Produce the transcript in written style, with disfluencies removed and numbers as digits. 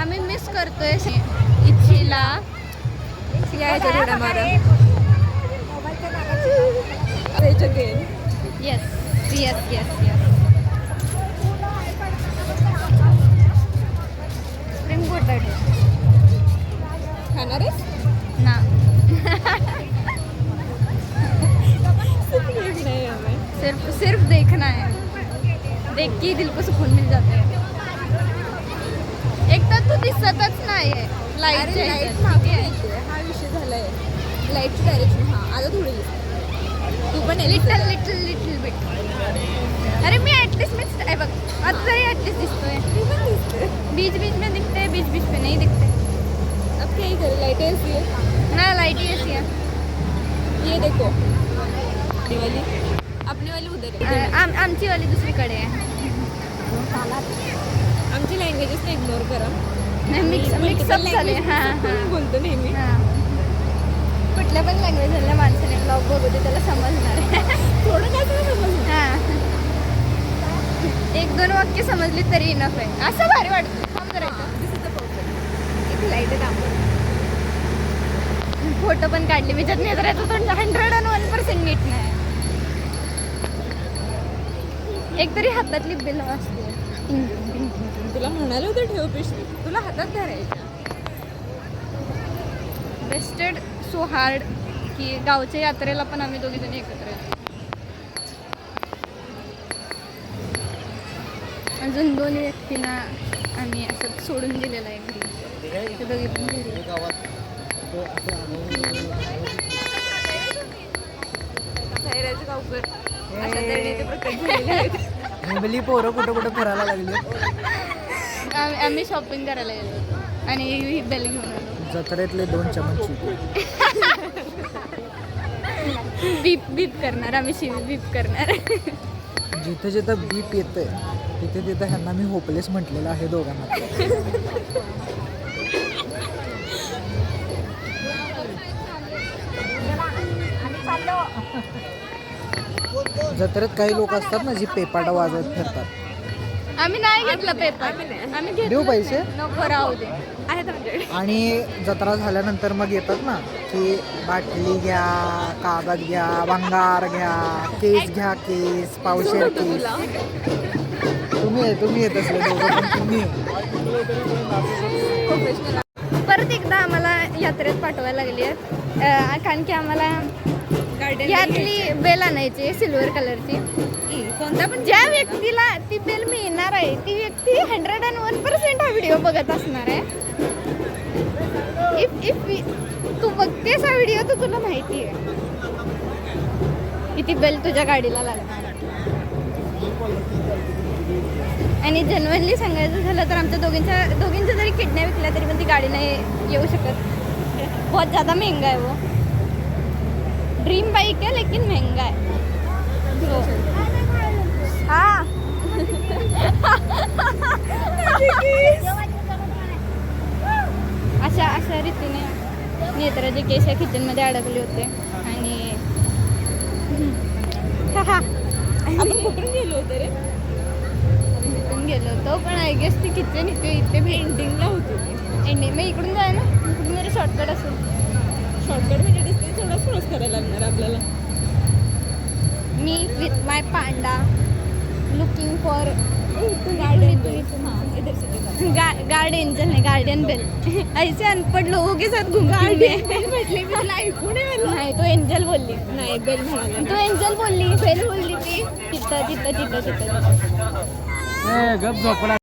आम्ही मिस करतोय इच्छीला यायच्या थोड्या मारा. Yes yes yes yes. Spring potato खाणार आहेस ना? सिर्फ देखना है. देख के दिल को सुकून मिल जाता है. एक तर तू दिसतच नाहीये. लाईट मागे हा विषय झालाय. लाईटची डायरेक्शन आता थोडी तू पण लिटल लिटल लिटल बिट. अरे मी ऍटलीस्ट मी बघ आता तरी ऍटलीस्ट दिसतोय. तू पण दिसतोय. बीच बीच में दिखते हैं, बीच बीच में नहीं दिखते. अब क्या ही करे, लाइट ऐसी है ना. लाइट ही ऐसी है. ये देखो अपनी वाली उधर है. आमची वाली दुसरीकडे आहे. आमची लँग्वेजेस इग्नोर करा. मिक्सअप झाले. हां हां बोलतो नेहमी. हां कुठल्या पण लँग्वेज झाल्या माणसाने ब्लॉग बघू त्याला समजणार आहे. थोडं काय तुला समजणार. हां एक दोन वाक्य समजली तरी इनफ आहे. असं भारी वाटतं. काम करायचं. दिस इज द परफेक्ट. इथे लाईट काम फोटो पण काढले मी. त्यात नाही तर 101% नीट नाही. एक तरी हातातली बेल वाजते. तुला म्हणाले होते ठेव पिशवी. तुला हातात धरायचं. बेस्टेड सो हार्ड की गावच्या यात्रेला पण आम्ही दोघी जणी एकत्र येतो. अजून 2 व्यक्तींना आम्ही असं सोडून दिलेलं आहे घरी. ते दोघी पण घरी. सायराचे गावकर अशा तऱ्हेने ते प्रत्येक झालेले आहेत. पोरं कुठं कुठं फिरायला लागली. आम्ही शॉपिंग करायला गेलो आणि ही बेल घेऊन आलो. जत्रेतले 2 चमचे बीप बीप करणार. आम्ही शिवी बीप करणार. जिथे जिथं बीप येतंय तिथे तिथं ह्यांना मी होपलेस म्हटलेलं आहे दोघांना. जत्रेत काही लोक असतात ना जी पेपाटा वाजवत फिरतात. आम्ही नाही घेतलं पेपर. आम्ही देऊ पैसे नको राहू दे. आहेत आमच्याकडे. आणि जत्रा झाल्यानंतर मग येतात ना की बाटली घ्या, कागद घ्या, भंगार घ्या, केस घ्या, केस पावशेर केस. तुम्ही येत असले दोघं. तुम्ही परत एकदा आम्हाला यात्रेत पाठवायला लागली आहेत. कारण की आम्हाला यातली बेल आणायची सिल्वर कलरची. कोणता पण ज्या व्यक्तीला ती बेल मिळणार आहे ती व्यक्ती 101% हा व्हिडिओ बघत असणार आहे. तू बघतेस हा व्हिडिओ तर तुला माहिती आहे की ती बेल तुझ्या गाडीला लागणार. आणि जनरली सांगायचं झालं तर आमच्या दोघींच्या जरी किडनॅप विकल्या तरी पण ती गाडी नाही येऊ शकत. बहुत ज़्यादा महंगा है वो. ड्रीम बाइक है लेकिन महंगा है. हाँ अशा रीतीने नेत्राचे केस या किचनमध्ये अडकले होते. आणि आपण कुठून गेलो होतो रे. कुठून गेलो होतो पण आय गेस ती किचन इथे एंडिंगला होती. एंडिंग मग इकडून जाय ना. इकडून जरी शॉर्टकट असेल. शॉर्टकट म्हणजे डिस्टन्स थोडा क्रॉस करायला लागणार आपल्याला. Me with my Panda looking for garden. हां गार्ड एंजल नहीं गार्डियन बेल ऐसे अनपढ़ लोगों के साथ घूमती मैं म्हटले मी तुला ऐकू नाही आलं. नाही तो एंजल बोलली नाही बेल म्हणाले. तो एंजल बोलली बेल बोलली ती तिथं तिथं तिथं तिथं गप झोपला.